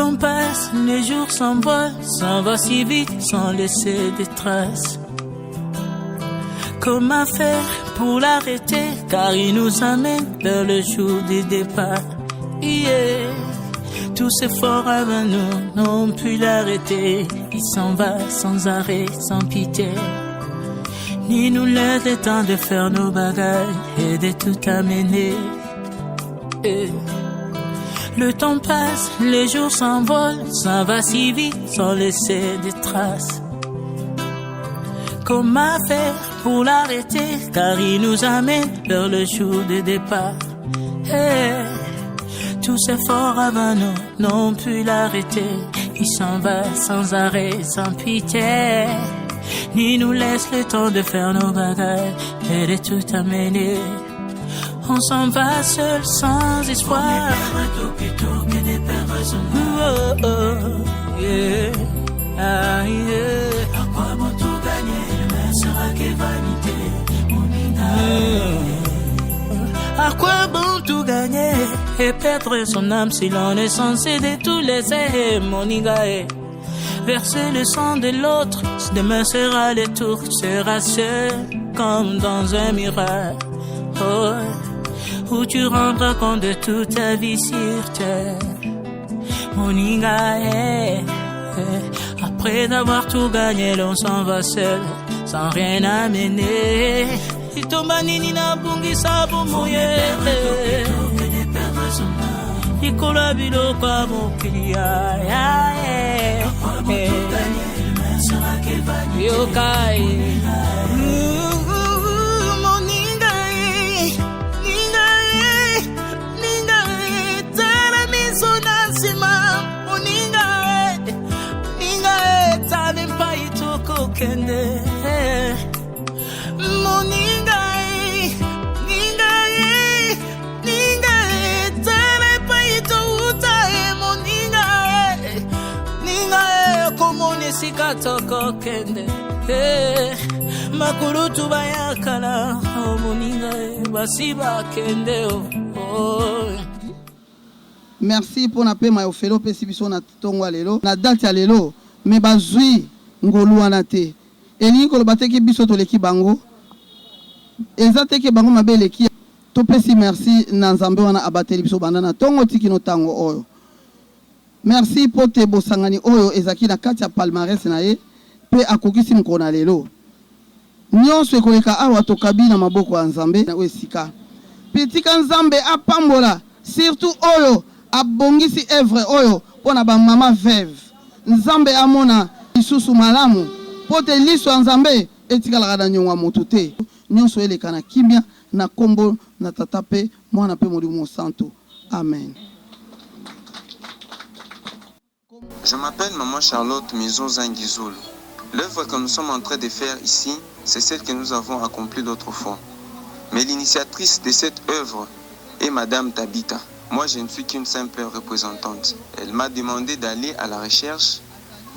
temps passe, les jours s'envolent, s'en va si vite sans laisser des traces. Comment faire pour l'arrêter, car il nous amène vers le jour du départ. Yeah. Tous ces efforts avant nous n'ont pu l'arrêter. Il s'en va sans arrêt, sans pitié, ni nous laisse le temps de faire nos bagages et de tout amener. Et le temps passe, les jours s'envolent, ça va si vite sans laisser de traces. Comment faire pour l'arrêter, car il nous amène vers le jour de départ. Hey. Tous ces efforts avant nous n'ont pu l'arrêter. Il s'en va sans arrêt, sans pitié, ni nous laisse le temps de faire nos bagages et de tout amener. On s'en va seul sans espoir. Tout plutôt que de perdre son oh, oh, yeah. Ah, yeah. À quoi bon tout gagner, mais sera que vanité, mon à quoi bon tout gagner et perdre son âme si l'on est censé de tout laisser, mon igae. Verser le sang de l'autre, si demain sera le tour, tu seras seul comme dans un miroir. Oh, où tu rendras compte de toute ta vie sur terre, mon igae. Après d'avoir tout gagné, l'on s'en va seul, sans rien amener. Itombani na bungi sabu moye Ikola bilo kwa mokilia Yokai Moningae Ningae Ningae Tara miso nasima Moningae Ningae Tane mpa itoko kende Moningae, ningae, ningae, tere paito utae, moningae, ningae, komone sikatoko kende, makurutu bayakala, moningae, basiba kende, oh. Merci pour na pema yo felo pesi biso na tongwa lelo, na date ya lelo, me bazui ngolu wana te. Elingi koloba teki biso toleki bango. Ezate ke bango mabele ki to pesi merci na nzambe wana abateli biso bandana tongo tiki no tango oyo. Merci po te bosangani oyo ezaki na kati ya palmarès na ye pe akokisi mkona lelo. Nyonso ekoleka awa tokabi na maboko ya nzambe na esika. Pitika nzambe apambola surtout oyo abongisi œuvre oyo pona ba mama veuve. Nzambe amona isusu malamu po te liso nzambe etikala na nyongwa motu te. Nyonso eleka na kimia na kombo na tata pe mwana pe molimo santo. Amen. Je m'appelle Maman Charlotte Maison Zangizoul. L'œuvre que nous sommes en train de faire ici, c'est celle que nous avons accomplie l'autre fois. Mais l'initiatrice de cette œuvre est Madame Tabita. Moi, je ne suis qu'une simple représentante. Elle m'a demandé d'aller à la recherche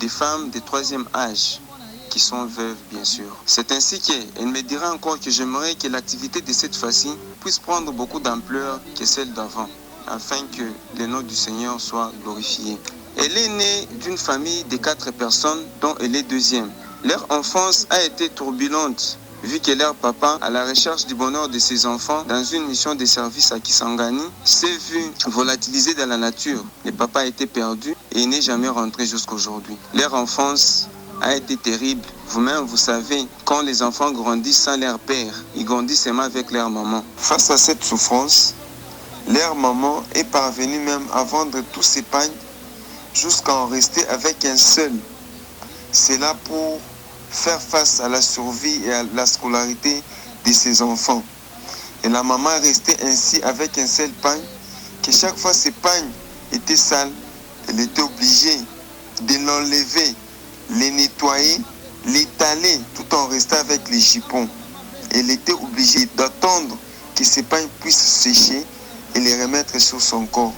des femmes de 3e âge, qui sont veuves, bien sûr. C'est ainsi qu'elle me dira encore que j'aimerais que l'activité de cette fois-ci puisse prendre beaucoup d'ampleur que celle d'avant, afin que le nom du Seigneur soit glorifié. Elle est née d'une famille de 4 personnes, dont elle est 2e. Leur enfance a été tourbulente, vu que leur papa, à la recherche du bonheur de ses enfants, dans une mission de service à Kisangani, s'est vu volatilisé dans la nature. Le papa a été perdu et n'est jamais rentré jusqu'aujourd'hui. Leur enfance a été terrible. Vous-même, vous savez, quand les enfants grandissent sans leur père, ils grandissent seulement avec leur maman. Face à cette souffrance, leur maman est parvenue même à vendre tous ses pagnes jusqu'à en rester avec un seul. C'est là pour faire face à la survie et à la scolarité de ses enfants. Et la maman restait ainsi avec un seul pagne, que chaque fois ces pagnes étaient sales, elle était obligée de l'enlever, les nettoyer, l'étaler tout en restant avec les jupons. Elle était obligée d'attendre que ces pagnes puissent sécher et les remettre sur son corps.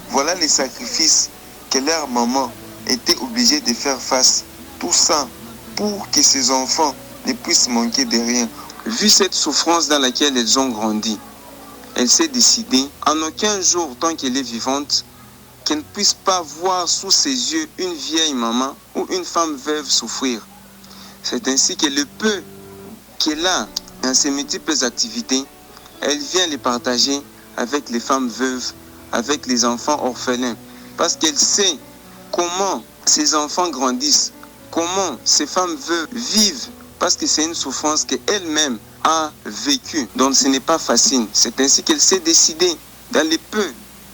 Voilà les sacrifices que leur maman était obligée de faire face. Tout ça pour que ses enfants ne puissent manquer de rien. Vu cette souffrance dans laquelle elles ont grandi, elle s'est décidée, en aucun jour tant qu'elle est vivante, qu'elle ne puisse pas voir sous ses yeux une vieille maman ou une femme veuve souffrir. C'est ainsi que le peu qu'elle a dans ses multiples activités, elle vient les partager avec les femmes veuves, avec les enfants orphelins, parce qu'elle sait comment ces enfants grandissent, comment ces femmes veuves vivent, parce que c'est une souffrance qu'elle-même a vécue. Donc ce n'est pas facile. C'est ainsi qu'elle s'est décidée, dans les peu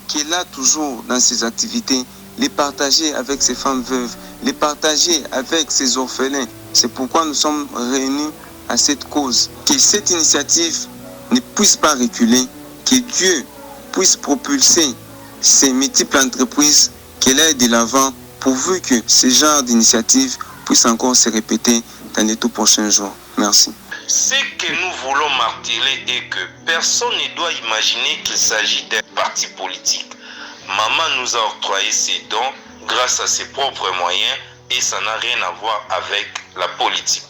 qu'elle a toujours dans ses activités, les partager avec ces femmes veuves, les partager avec ces orphelins. C'est pourquoi nous sommes réunis à cette cause. Que cette initiative ne puisse pas reculer, que Dieu puisse propulser ces multiples entreprises, qu'elle aille de l'avant, pourvu que ce genre d'initiative puisse encore se répéter dans les tout prochains jours. Merci. Ce que nous voulons marteler est que personne ne doit imaginer qu'il s'agit d'un parti politique. Maman nous a octroyé ses dons grâce à ses propres moyens et ça n'a rien à voir avec la politique.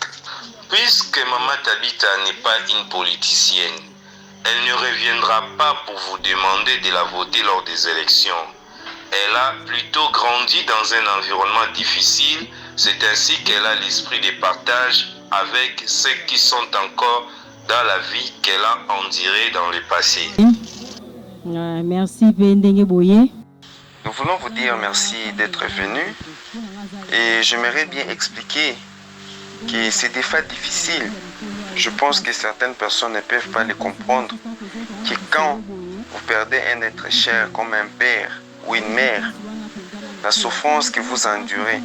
Puisque Maman Tabita n'est pas une politicienne, elle ne reviendra pas pour vous demander de la voter lors des élections. Elle a plutôt grandi dans un environnement difficile, c'est ainsi qu'elle a l'esprit de partage avec ceux qui sont encore dans la vie qu'elle a endurée dans le passé. Merci Pendenge Boye. Nous voulons vous dire merci d'être venus et j'aimerais bien expliquer que c'est des fois difficiles. Je pense que certaines personnes ne peuvent pas les comprendre, que quand vous perdez un être cher comme un père ou une mère, la souffrance que vous endurez,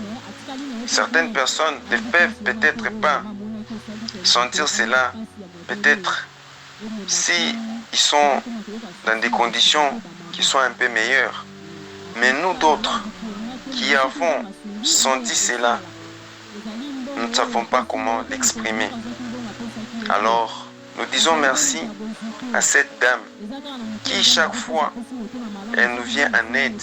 certaines personnes ne peuvent peut-être pas sentir cela, peut-être si ils sont dans des conditions qui sont un peu meilleures. Mais nous d'autres qui avons senti cela, nous ne savons pas comment l'exprimer. Alors, nous disons merci à cette dame qui chaque fois, elle nous vient en aide.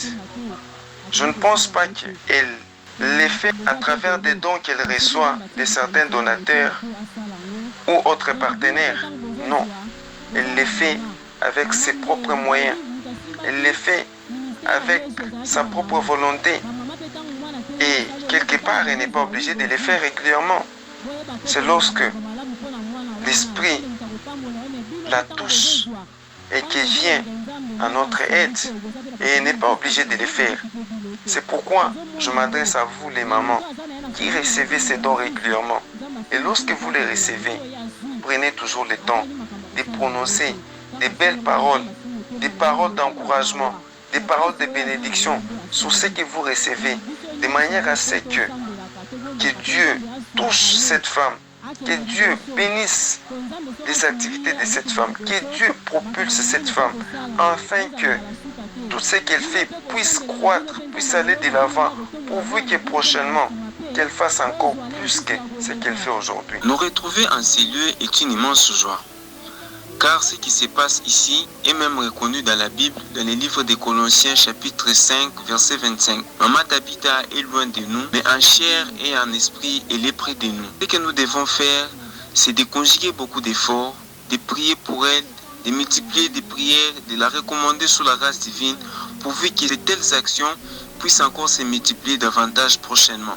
Je ne pense pas qu'elle les fait à travers des dons qu'elle reçoit de certains donateurs ou autres partenaires. Non, elle les fait avec ses propres moyens. Elle les fait avec sa propre volonté. Et quelque part, elle n'est pas obligée de les faire régulièrement. C'est lorsque l'esprit la touche et qu'elle vient à notre aide et elle n'est pas obligée de les faire. C'est pourquoi je m'adresse à vous les mamans qui recevez ces dons régulièrement. Et lorsque vous les recevez, prenez toujours le temps de prononcer des belles paroles, des paroles d'encouragement, des paroles de bénédiction sur ce que vous recevez, de manière à ce que Dieu touche cette femme, que Dieu bénisse les activités de cette femme, que Dieu propulse cette femme, afin que tout ce qu'elle fait puisse croître, puisse aller de l'avant, pourvu que prochainement, qu'elle fasse encore plus que ce qu'elle fait aujourd'hui. Nous retrouver en ces lieux est une immense joie, car ce qui se passe ici est même reconnu dans la Bible, dans les livres des Colossiens chapitre 5, verset 25. Maman Tabita est loin de nous, mais en chair et en esprit, elle est près de nous. Ce que nous devons faire, c'est de conjuguer beaucoup d'efforts, de prier pour elle, de multiplier des prières, de la recommander sous la grâce divine, pourvu que de telles actions puissent encore se multiplier davantage prochainement.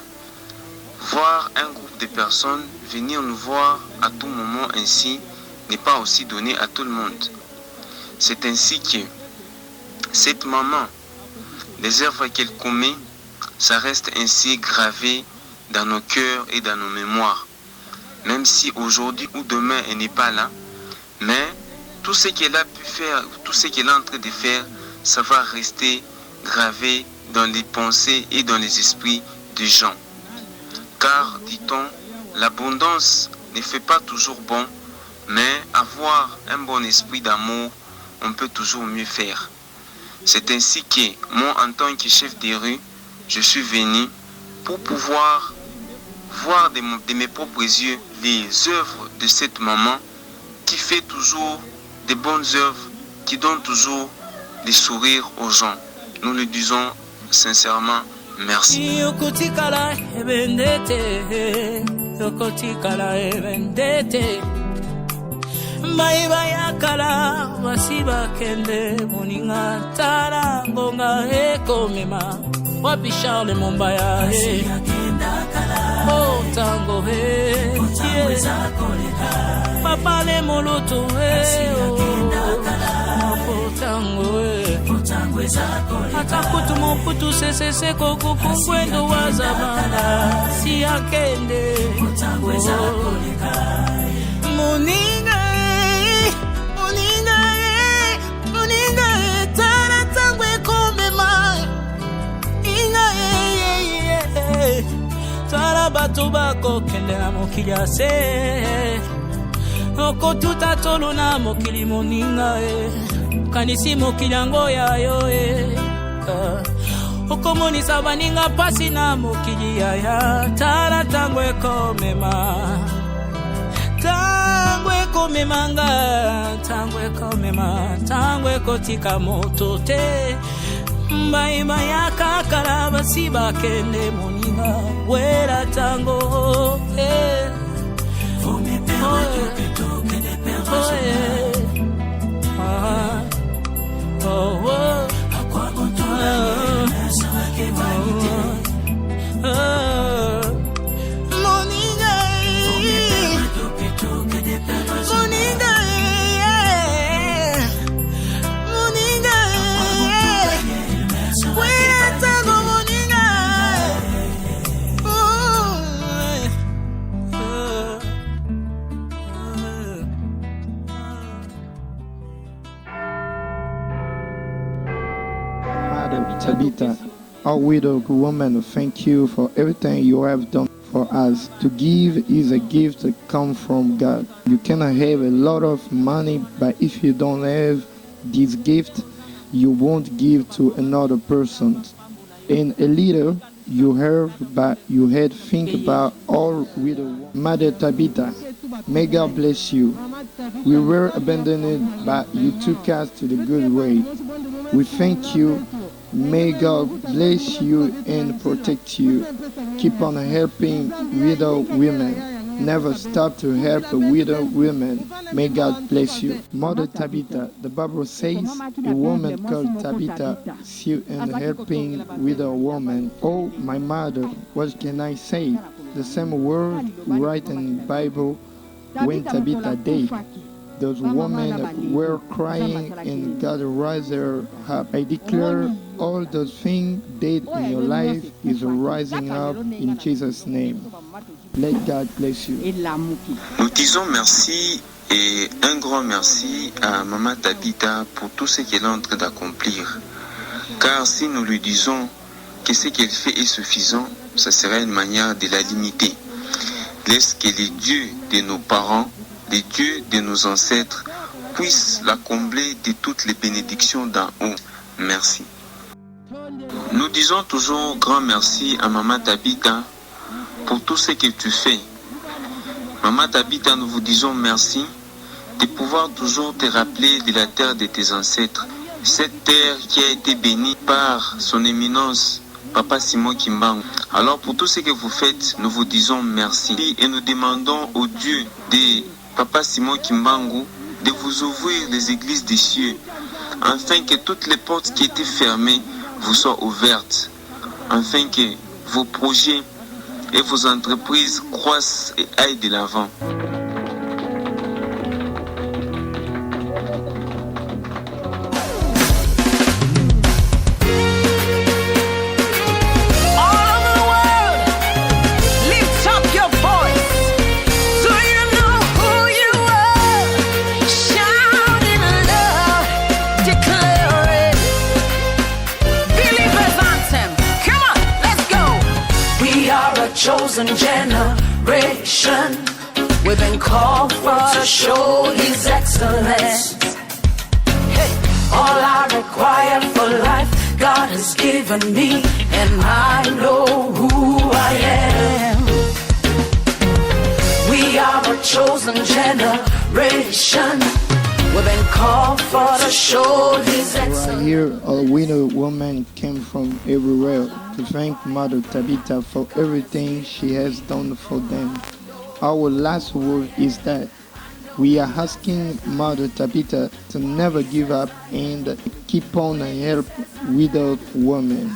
Voir un groupe de personnes venir nous voir à tout moment ainsi n'est pas aussi donné à tout le monde. C'est ainsi que cette maman, les œuvres qu'elle commet, ça reste ainsi gravé dans nos cœurs et dans nos mémoires. Même si aujourd'hui ou demain elle n'est pas là, mais tout ce qu'elle a pu faire, tout ce qu'elle est en train de faire, ça va rester gravé dans les pensées et dans les esprits des gens. Car, dit-on, l'abondance ne fait pas toujours bon, mais avoir un bon esprit d'amour, on peut toujours mieux faire. C'est ainsi que moi, en tant que chef de rue, je suis venu pour pouvoir voir de mes propres yeux les œuvres de cette maman qui fait toujours de bonnes œuvres, qui donne toujours des sourires aux gens. Nous le disons sincèrement, merci. Maiba ya kala wasiba kende moninga tala ngonga eko mema wapi Charles Mombaya he oh tango he papa le moloto he oh tango he atakutu moputu sese koko kungwendo wazabana si akende moninga Tala bato bako kende na mokili ase Oko tuta tolo na mokili moninga Kanisi mokili yango ya yo Oko monisa baninga pasi na mokili ya Tala tango eko mema Tango eko memanga Tango eko mema Tango eko tika moto te Mbaima ya kakala basiba kende moninga Wera tango Faut me perdre plutôt que de perdre À quoi bon ton aïe Ça va que vanité Moninga Faut me perdre plutôt que de perdre Moninga Tabitha, our widow woman, thank you for everything you have done for us. To give is a gift that comes from God. You cannot have a lot of money, but if you don't have this gift, you won't give to another person. And a little you have, but you had to think about all widow. Mother Tabitha, may God bless you. We were abandoned, but you took us to the good way. We thank you. May God bless you and protect you. Keep on helping widow women. Never stop to help widow women. May God bless you. Mother Tabitha, the Bible says, a woman called Tabitha, she and helping widow woman. Oh, my mother, what can I say? The same word right in the Bible when Tabitha died. Those women were crying and God raised her up. I declare all those things dead in your life is rising up in Jesus' name. Let God bless you. Nous disons merci et un grand merci à Maman Tabitha pour tout ce qu'elle est en train d'accomplir. Car si nous lui disons que ce qu'elle fait est suffisant, ce serait une manière de la limiter. Laisse que les dieux de nos parents, les dieux de nos ancêtres puissent la combler de toutes les bénédictions d'en haut. Merci. Nous disons toujours grand merci à Maman Tabitha pour tout ce que tu fais. Maman Tabitha, nous vous disons merci de pouvoir toujours te rappeler de la terre de tes ancêtres. Cette terre qui a été bénie par son éminence, Papa Simon Kimbangu. Alors pour tout ce que vous faites, nous vous disons merci. Et nous demandons au Dieu de Papa Simon Kimbangu de vous ouvrir les églises des cieux, afin que toutes les portes qui étaient fermées vous soient ouvertes, afin que vos projets et vos entreprises croissent et aillent de l'avant. Chosen generation, we've been called for to show His excellence. Hey, all I require for life, God has given me, and I know who I am. We are a chosen generation. We've been called for to show His excellence. Right here, a widow woman came from everywhere to thank Mother Tabitha for everything she has done for them. Our last word is that We are asking Mother Tabitha to never give up and keep on and help widowed women.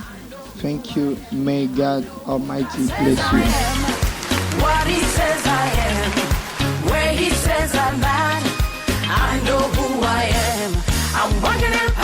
Thank you. May God Almighty bless you. What he says I am, where he says I'm at, I know who I am. I'm working in